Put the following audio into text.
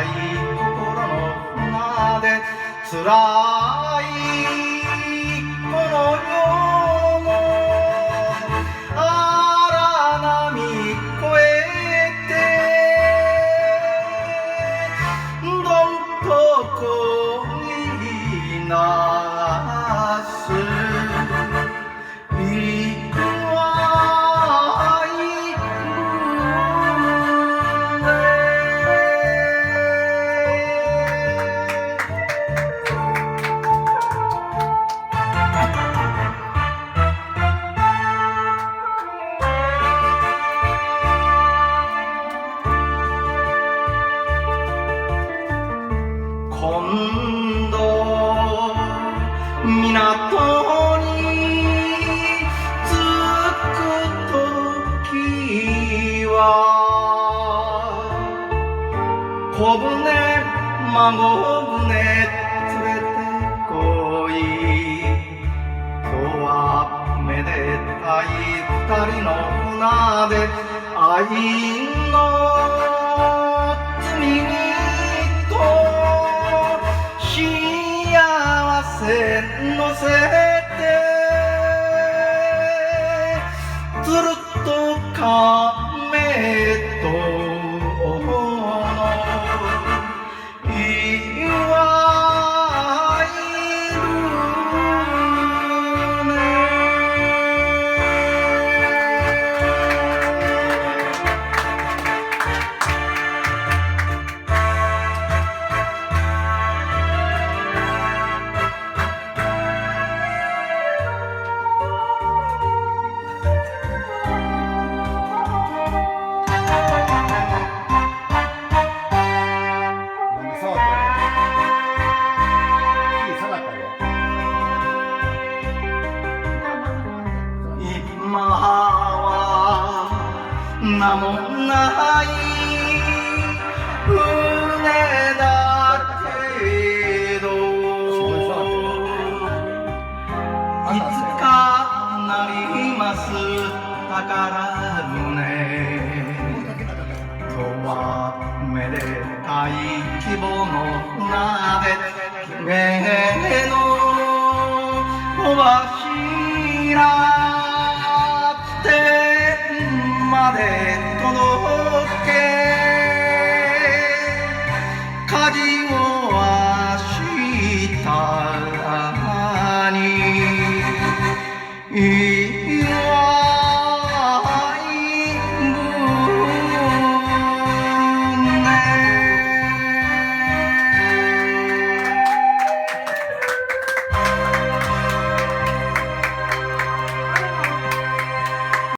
い心の船で辛いこの世の荒波越えてどんとこになす今度港に着くときは小舟孫船連れてこい今日はめでたい二人の船で愛の罪に幸せ乗せてつるっと亀との祝いるね今は名もない船だけどいつかなります宝船今日はめでたい希望の船で夢の小柱まで届け鍵を明日に